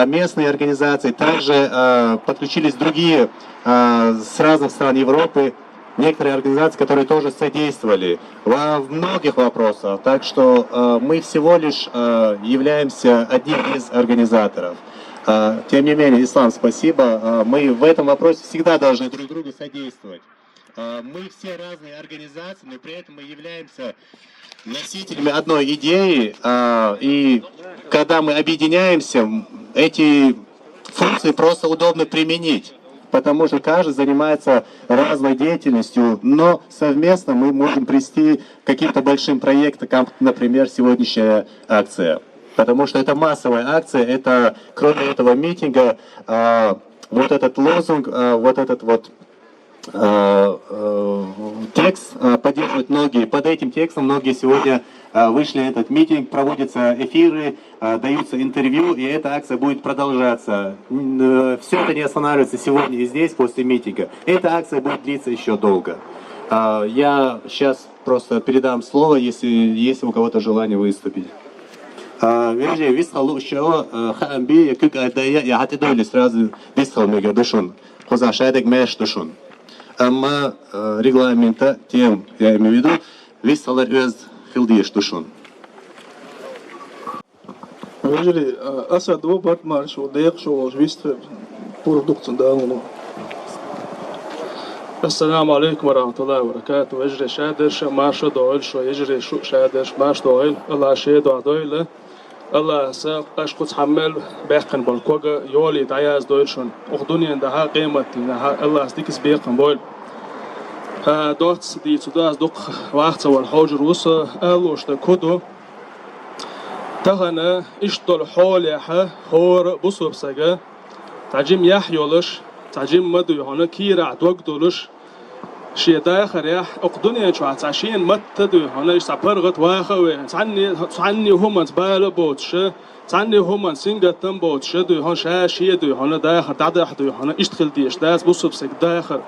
местные организации. Также подключились другие с разных стран Европы, некоторые организации, которые тоже содействовали во многих вопросах. Так что мы всего лишь являемся одним из организаторов. Тем не менее, Ислам, спасибо. Мы в этом вопросе всегда должны друг другу содействовать. Мы все разные организации, но при этом мы являемся носителями одной идеи. И когда мы объединяемся, эти функции просто удобно применить. Потому что каждый занимается разной деятельностью, но совместно мы можем привести к каким-то большим проектам, как, например, сегодняшняя акция. Потому что это массовая акция, это, кроме этого митинга, вот этот лозунг, вот этот вот текст поддерживают многие. Под этим текстом многие сегодня вышли на этот митинг, проводятся эфиры, даются интервью, и эта акция будет продолжаться. Все это не останавливается сегодня и здесь, после митинга. Эта акция будет длиться еще долго. Я сейчас просто передам слово, если есть у кого-то желание выступить. Amma reglamenta tем, я имею в виду, висалар өз хилдиш душун. Режили асадво бат маршо деяк шо вист продукцияны дагыну. السلام عليكم ورحمة الله وبركاته. يجري شادر ما شو دويل شو يجري شو شادر ما شو دويل الله شيد وعدويل الله ساق أشخص حمل بيقن بالكوجا يولي دعياز دويل شون أخدوني عندها قيمة الله استيكس بيقن بويل دوت دي تداز دق وقت والحوج روسا قالوش تكودو تهنا اشتول حول يحا هور بصوب سجا تعجم يحيولش تعجم مدو يهانا كيرع دوق دولش شيء داخل يح أقدني شو عشان متدو يهانا يستبرغت واخوي عني هم تبال بوتش عني هم سينجتن بوتش دو يهان شيء دو يهانا داخل تعدح دو يهانا اشتغل ديش داس بصوب سج داخل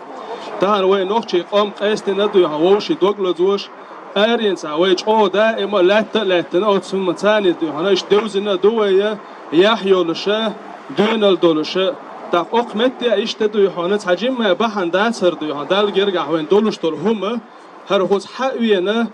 تهنا وين نوخشي قام قيست ندو يهان ووشي دوق لزوش أرينس عويج أو دائما لا ثم ثاني دو يهانا يشتوزنا دوية يحيولش دونال دولش تا أقمتي إشتدو يهانا حجم ما بحن داتر دو يهان دال جرجع وين دولش دول هم هرخوز حقينا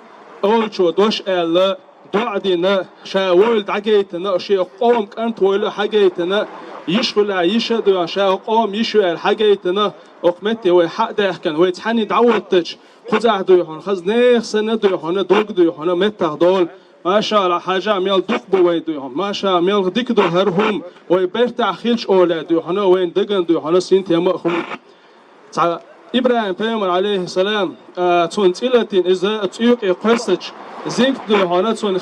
أول شو دوش ألا دعدينا شاول عجيتنا شيء قوم كانت ولا حاجيتنا يشغل عيشة دو شاء قوم يشغل حاجيتنا أقمتي وحق ده كان ويتحني دعوتش خزع دو يهان خزنيخ سنة دو يهانا دوق دو يهانا متى دول ما شاء الله حاجة ميل دق بويدوهم ما شاء ميل ديك دو هرهم ويبرتع خيلش أولادوهنا وين دقن دوهنا سنت يمأخون تع إبراهيم بيمر عليه السلام تون تيلتين إذا تيوق يقصج زيك دوهنا تون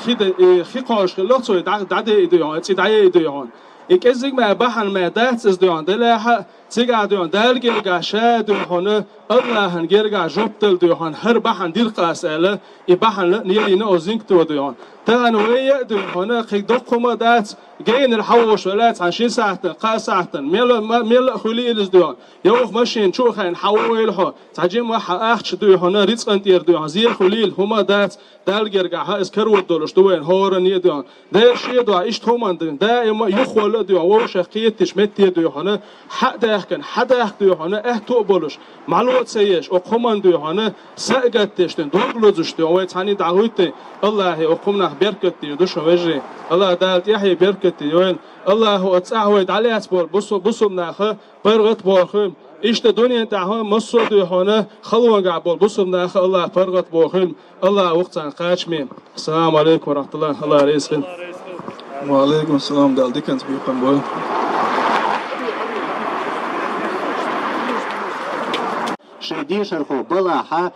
خيقاش خلاص تون دعدي دوهنا تدعي دوهنا إكزيك ما بحن ما دات إز دوهنا دلها تيجا دوهنا دلجا شاد دوهنا الله هنجرجع جبتل دوهنا هر بحن دير قاسالة يبحن نيلينا أوزينك دوهنا تانوية دوهنا خيق دقما دات جاين الحوش ولا عشان ساعة ساعة ميل خليل دوهنا يوخ ماشين شو خين حويلها تعجم واحد أخش دوهنا ريتس أنتير دوهنا زير خليل هما دات دلجرجع ها إسكروا دولش دوين هورن يدوهنا ده شيء دوه إيش هما دائما يخول دوهنا وش خيتش متي دوهنا حدا كان حدا دوهنا تقبلش معلومات سيش أقومان دوهنا سأجتش دوغلوزش دوه تاني دعوتي الله أقومنا بركتي دوش وجري الله دالت يحيى بركتي وين الله هو تعود عليه أسبوع بصو ناخه برغت بوخم إيش الدنيا تعهم مصر دوهنا خلوا قابل بصو ناخه الله برغت بوخم الله وقت عن قاشمين السلام عليكم ورحمة الله الله رئيسكم وعليكم السلام دال ديكنت بيقن بوي شيدي شرخو بلاحة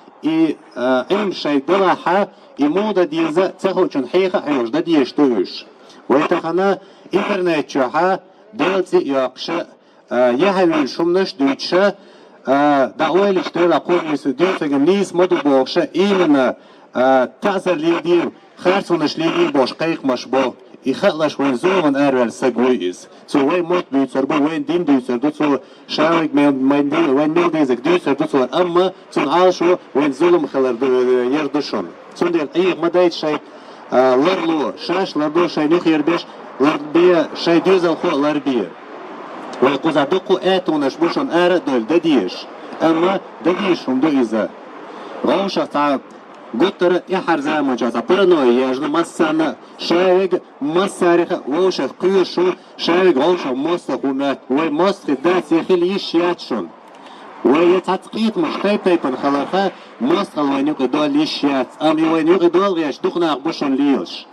إم شيد بلاحة موضة ديزا تخوشن حيخة عموش دا ديشتوش ويتخنا إنترنت شوحة دلتي يقشة يهوي شمنش دوتشة دعوالي اشتغل قول يسو ديوتغم ليس مدو بوغشة إيمنا تأثر ليدير خارسونش ليدير باش قيق مشبو يخلش وين زومن أرول سجويز سو وين موت بيتسربو وين دين بيتسربو سو شارك من دين وين ميل ديزك بيتسربو سو أما سون عاشو وين زولم خلر يردشون سون دير أي مدايت شيء لرلو شاش لرلو شيء نخير بيش لربية شيء ديزل خو لربية ويقوز عدقو آتونش بوشون آرد دول دديش أما دديش هم دو إذا غوشة تعب قطر يحر زمان جاتا برنوية يجن مسانا شايق مساريخ ووشف قيوشو شايق غوشة مصدقونات ومصدق دات يخيل يشياتشون ويتعتقيت مش تايبن خلقها مصدق وينيق دول يشيات أمي وينيق دول غيش دقنا أغبوشون ليلش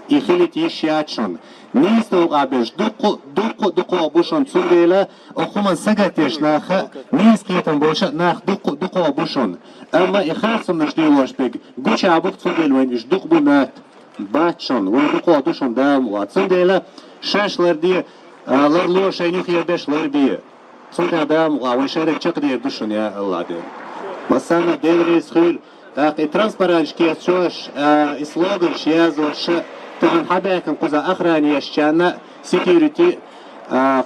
يخيلت يشياتشون نيستو عبش دقو أغبوشون تسنديلا أخومن سجتش ناخ نيسكيتن بوشة ناخ دقو أغبوشون أما يخاصم نشليوش بيج قوش عبوك تسنديل وين إش دق بنات باتشون وين دقو أغبوشون دام واتسنديلا شاش لردي لرلو شاينيخ يربش لربيه تسنديل دام وين شارك چق دي يردوشون يا الله دي مسانا ديلريس خيل ترانسبارانش كيس شوش إسلوغن شيازوش تغن حباكن قوزا أخراني يشجانا سيكيوريتي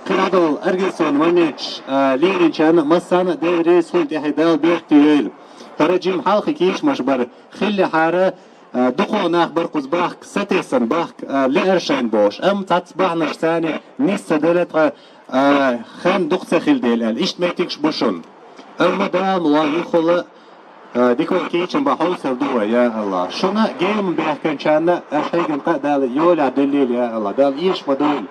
قرادل أرجلسون ونيتش ليني جانا مسانا ديلريس خيل تحيدال بيختيل ترجم حلقي كيش مشبر خلي حارة دقو ناخ برقوز باخ ستيسن باخ لأرشين بوش تاتس باخ نشتاني نيسا دلت خان دقسة خيل ديلال إشت ميتكش بوشون أما دام ويخل ديكو كيشن بحوصل دوا يا الله شونا جيم بيحكن شانا أحيقن قدال يولع دليل يا الله دال إيش مدول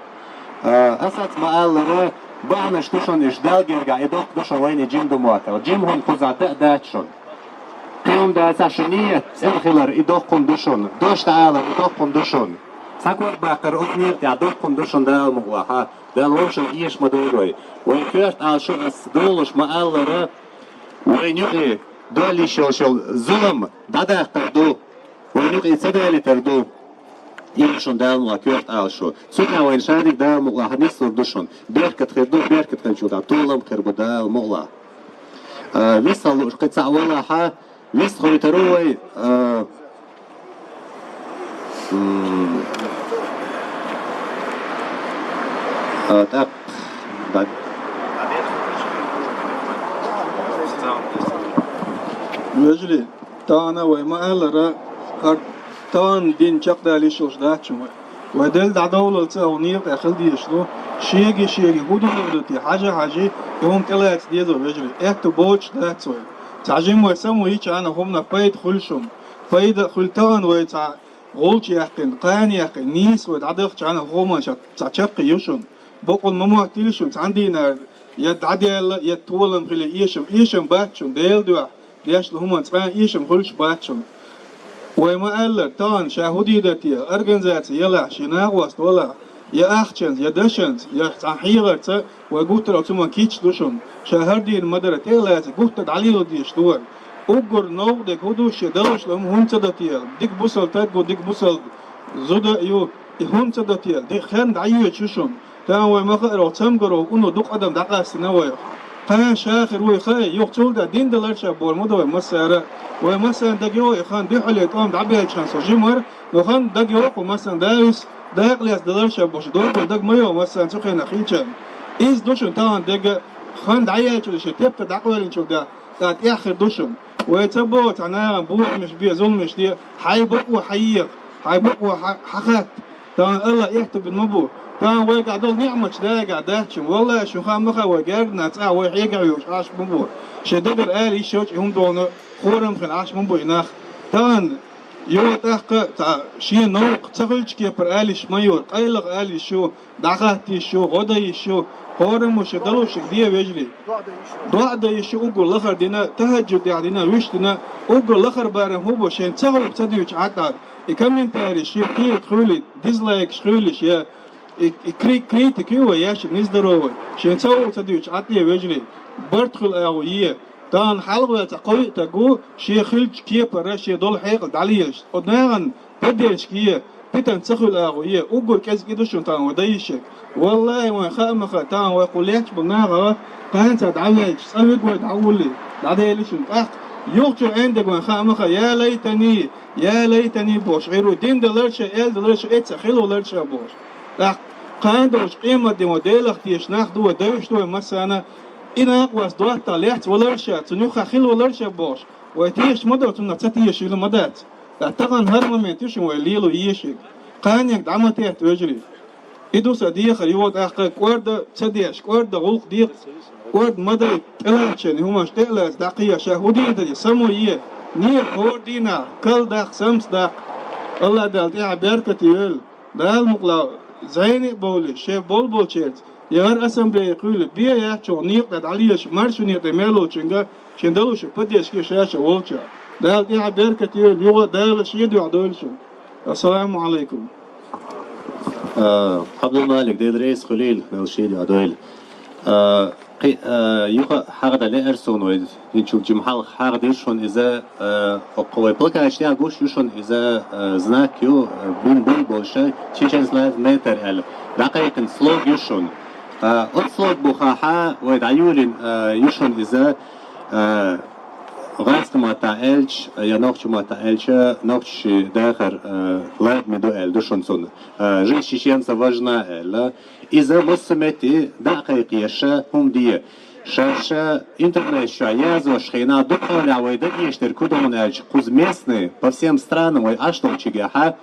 أسات ما الله بعنا شتوشن إيش دالجرجع إدوك دوشن وين جيم دوماتر جيم هون خزعة داتشون قيوم دا ساشنية سنخلر إدوك كوندوشن دوش تعالى إدوك كوندوشن ساكوك باقر أغنية إدوك كوندوشن دا المغلاها دا الوشن إيش مدوروي وين كيرت على شو أسدولش ما ألرا وين يقي دولي شو ظلم دا تردو وين يقي سدالي تردو إيشون دا المغلا كيرت على شو سوكنا وين شادك دا المغلا هنسر دوشن بيركت خردو بيركت خنشو دا طولم خربو دا المغلا ويصل قطع ولا ها ويصل تروي تاق بعد وجلي تانا وما أهلرا تان دين شق دالي شوش داتشم ودل دعوة التاونيق أخل ديشلو شيء هودو نودتي حاجة يوم كلات ديزو وجلي إحتو بوش داتسوي تعجم وسمو هيك أنا هم نفيد خلشم فايد خلتان ويتع غولش يحقن قان يحقن نيس ويتعدخ أنا هم شق يوشن بقول ممو تيلشم عندنا يد عدل يد طولن في إيشم باتشم ديل دوا ديش لهم تبان إيشم خلش باتشم وما قال تان شاهدي دتي أرجنزاتي يلا شناغ وست ولا يا أخشنز يا دشنز يا صحيغة وقلت له ثم كيتش دوشن شهردي المدرة تيلات قلت عليه ديش دور أجر نوع دك هدوش دلش لهم هم تدتي ديك بوصل تدقو ديك بوصل زودا يو هم تدتي ديك خان دعيو تشوشن تان وما خير تمجرو إنه دوق أدم دقة سنوية قان شاخر ويخاي يقتل دا دين دلش بورمودو مسارة ومثلا دقيقة يخان بيحل يتقام دعبيه شانسو جمر وخان دقيقة ومثلا دايس داق ليس دلش بوش دور دق ميو مثلا سخين أخيشان إيز دوشن تان دق خان دعيه تلش تبت دعوة شو ده تات آخر دوشن ويتبو تنا بوح مش بيه ظلم مش دي حيبق وحيق حيبق وحخات تان الله يكتب المبو تان ويقع دول نعمة داقع داتشم والله شو خام مخا وقارنا تاع ويحيقع يوش عاش مبو شدقر آلي شوش هم دون خورم خل عاش مبو يناخ تان يو تحق تاع شي نوق تغلش كيبر آلي شميور قيلق آلي شو دعقاتي شو غدي شو خورم وش دلوش ديه ويجري ضعد يشو أقول لخر دينا تهجد دينا ويش دينا أقول لخر بارم هو بشين تغل بتديوش عطار يكمل تاريش يقير خولي ديزلايك خوليش يا كريت كيو ياش نزدروه شين تغل بتديوش عطيه ويجري برتخل أويه تان حلقة تقوي تقو شي خلج كيه برشي دول حيق داليش ودناغن بديش كيه بيتن تخل أويه أقول كاز كيدوشون تان ودايشك والله ما خام خاتان ويقوليش بناغة كانت دعوة سويق ودعولي دعيلش أخ يوقف عندك ما خام خا يا ليتني بوش غيرو دين دلرش دلرش خلو لرش بوش أخ كان دوش قيمة دي موديل اختيش ناخدو ودوش دو مثلا إن أقواس دوات طالعت ولرشة تنوخ خلو ولرشة بوش ويتيش مدر تنتيش إلى مدات تغن هر مومنتيش ويليلو يشيك كان يقدعم تحت وجري إدو صديق يود أحقق ورد صديق ورد غلق ديق ورد مدر تلاشن هما اشتغلت دقيقة شاهدين تدي سموية نير خوردينا كل داق سمس داق الله دالتي بركة يول دال مقلا زيني بولي شيف بول شيرت يغر أسمبلي يقول بيا يحشو نيق داد عليش مرشو نيق دميلو چنگا چندلوش بديش كي شاشة والشا دالتي بركة يول يغا دالش يدو عدولشو السلام عليكم عبد المالك ديد رئيس خليل نلشيل عدويل يوخا حاجة لأرسون ويد ينشوف جمحال حاجة يشون إذا قوي بلقى أشياء قوش يشون إذا زناك يو بين بولشة تشينز لايف متر ألف دقيقة سلوك يشون أتصلك بخاحة ويد عيولين يشون إذا غاز ما تعالج يا نقش ما تعالج نقش داخل لاد مدو ال دوشون سون جي شيشين سواجنا لا إذا مسمتي دقيق يشا هم دي شاشة интернет شعياز وشخينا دقة لعويدة يشتركوا دون الج قوز местные по всем странам и аж там чигаха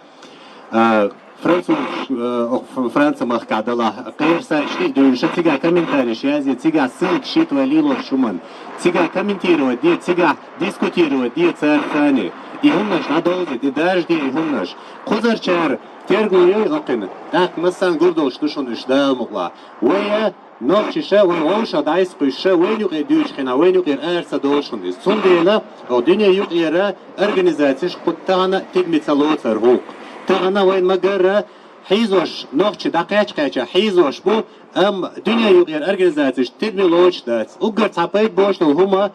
Франция махкадала قيرسا شيء دونش تيجا комментарий شازي تيجا سلك شيت وليلو شومان تيجا комментировать دي تيجا دискутировать دي царфани и همناش надолго и дожди и همناش قزرچار ترغوي غقن так مثلا گردوش دوشون اشدال مقلا ويا noch Chisha, when Osha dice, Pusha, when you reduce, and when you get Ersa Doshon is Sundela, or Dunya Yukira, organizations, Putana, Tigmitsalotzer, Hook. Tagana, when Magara, Hazosh, Nochi, Dakachkacha, Hazosh, Bo, Dunya Yukir organizations, Tidmiloch, that's Ugar Tapai Bosh, no Huma,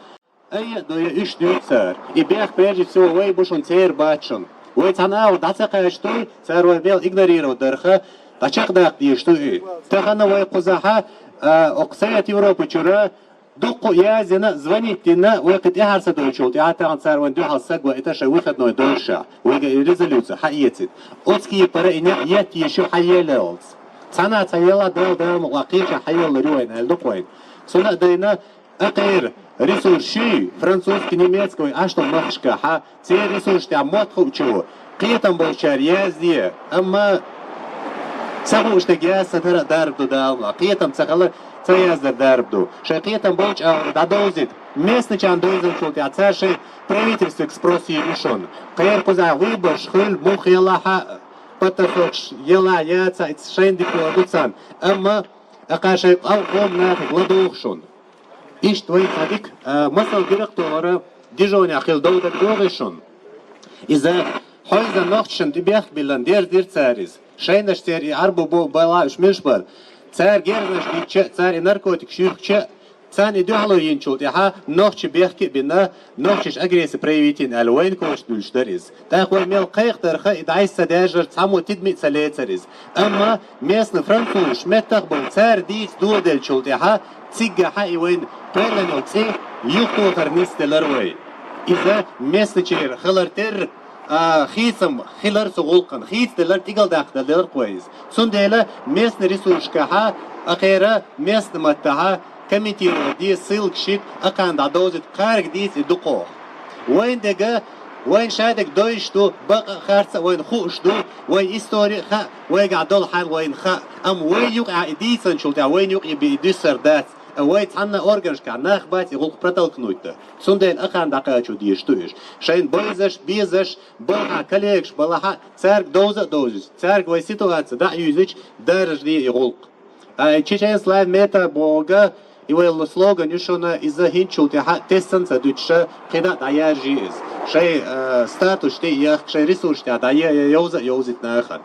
do you ish do, sir? I berg berg so away bush on tear batchon. Wait an hour, that's a cash to, sir, will ignoriro derha. Tachakdak the issue. Tahana way Kozaha, Oxayat Europe, Chura, Doko Yazina, Zvanitina, work at Yaharsa Dolchul, the Atan when Duhal Sagwa, Etasha, we had no Dolsha, we get resolute, Hayetit. Otski Parina, yet Yeshu Hayelels. Sana Tayela, Dam, Wakisha, Hayel, Ruin, and Loquain. So that they know a resource, Francoski, Niemiecko, Ashton Machka, ha, say resource, the Mothucho, Cleaton Bolcher, yes, dear, ساموش تجاس ترى دارب دو دالما قيتم تسخلا تياز دارب دو شقيتم بوش دادوزيت местный чан доизен чулти ацаши правительство экспроси решен каер куза выборш хыл мух елаха патафокш ела яца ицшенди кладуцан amma акаши алком нах гладухшон иш твой садик масал директора дижоня хил доудак догишон иза хойза нохшен дибях билан дер царис Шейнаш цари арбу бала шмишбар. Цар гернаш диче цари наркотик шюхче. Цани дюхло янчулт яха нохче бехки бина нохчеш агресс проявитин алвайн кош дульштерис. Тахвай мел кайх тарха идайс садажер цаму тидмит салецарис. Amma местный француз метах был цар диц дуодель чулт яха цигга ха ивайн преланил ци юхту харнис теларвай. Иза местный чер халартер خيسم خلر سغولقن خيس دلر تيجل داخل دلر كويس سندلا مس نريسوش كها أخيرا مس متها كميتي دي سيلك شيت أكان دعوزت خارج ديس الدقوق وين دقة وين شادك دويشتو بقى خارسة وين خوشتو وين إستوري خا وين قعدول حال وين خا وين يقع ديسن شلتا وين يقع بيدسر داس ويت عنا أورجنش كعناخ بات يقول برتل كنويته سندين أخان دقايشو ديشتوش شين بيزش بيزش بلها كليكش بلها تارك دوزة تارك وي سيتواتس دا يوزيش درج دي يقول تشين سلايد ميتا بوغا يويل سلوغان يشونا إذا هينشو تيها تيسن سدوتشا قدا دايار جيز شي ستاتوش تي يخ شي ريسورش تي دايا يوزت ناخن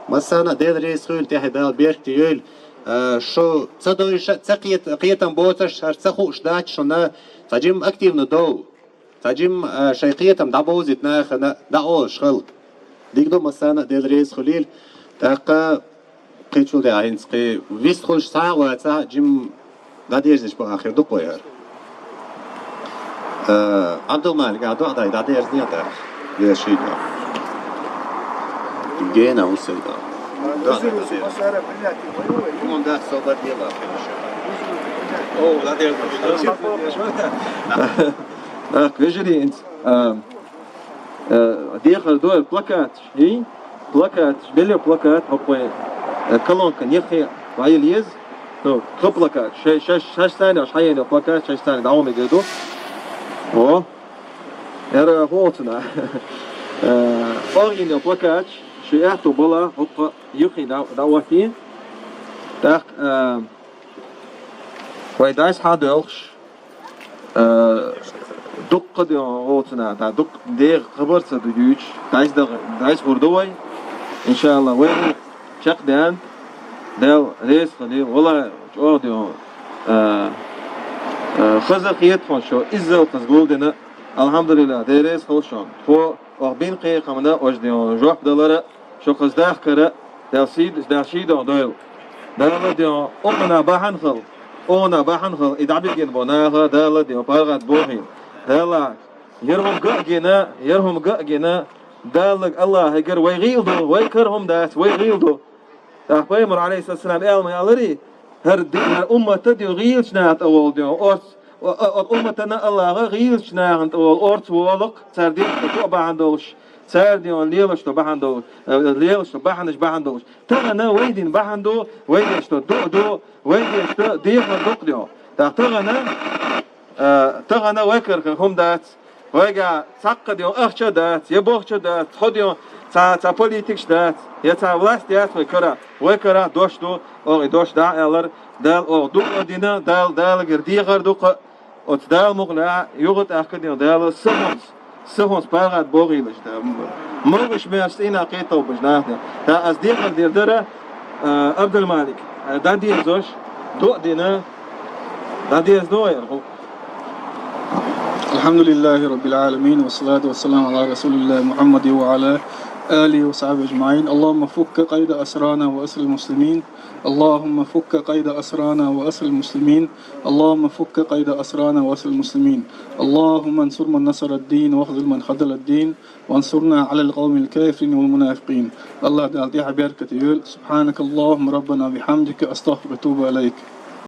مثلا ديل ريس خول تي دال بيرك تيول شو تصدويش تقيت قيتم بوتش هرتسخوش داش شنا تجيم اكتيف ندو تجيم شيقيتم دابوزت ناخنا داوش خلق ديكدو مثلا ديل ريس خليل تاقا قيتشو دي عينسقي ويست خلش ساعة واتساعة جيم داديرزش بآخر دو قوير عبد المالك عدو عداي داديرز نياتا دي شيدا جينا وسيدا كمان ده صوبر ديلا Oh, dat is het. Weet je niet? Die gaat door plakkaat. Hé, plakkaat. Wil je plakkaat? Op kalon kan je geen. Waar je leest? Nou, groep plakkaat. Zes staan als hij in de plakkaat. Zes staan. Daarom ik het doe. Oh, er hoort na. Origine plakkaat. شيء بلا هو يخي دعوتين تاق ويدايس حادلش دق دي روتنا تا دق دير خبرت دوج دايس بردوي ان شاء الله وين شق دان دال ريس خلي ولا اوديو خزقيت فون شو ازل تزغولدنا الحمد لله ديريس خلشون هو وبين قيق منا وجديون جوح دلارة شو قصداخ كرا داشيد دويل دالة ديون أمنا بحنخل أمنا بحنخل إدعبت جن بناها دالة ديون بارغت بوهين دالة يرهم جنا دالك الله هيجر ويغيلدو ويكرهم داس ويغيلدو تحبيمر عليه السلام قال ما يالري هر أمة تدي غيل شنات أول ديون أمتنا الله غير شناعند والأرض والق تردين تبع عندوش تردين ليلش تبع عندوش ليلش تبع عندوش تغنى ويدين بعندو ويدش تدو ويدش تدير دقديو تغنى وكر هم دات ويجا تقديو أخش دات يبوخش دات خديو تا بوليتيكش دات يا تا ولاس دات وكرا دوش دو أو دوش دا ألر دال أو دوق دينا دال جردي غير دوق أو دال مغلع يغت أكدنا دال سهونس بعد بوغيلش ده مرغش ميستين عقيدة وبجناحنا ده أصدق الدردرة عبد المالك ده دي زوج دوق دينا ده دي زوير الحمد لله رب العالمين والصلاة والسلام على رسول الله محمد وعلى آله وصحبه أجمعين. اللهم فك قيد أسرانا وأسر المسلمين. اللهم فك قيد أسرانا وأسر المسلمين. اللهم فك قيد أسرانا وأسر المسلمين. اللهم انصر من نصر الدين واخذل من خذل الدين وانصرنا على القوم الكافرين والمنافقين. الله تعالى بركة يقول سبحانك اللهم ربنا بحمدك أستغفر وأتوب إليك.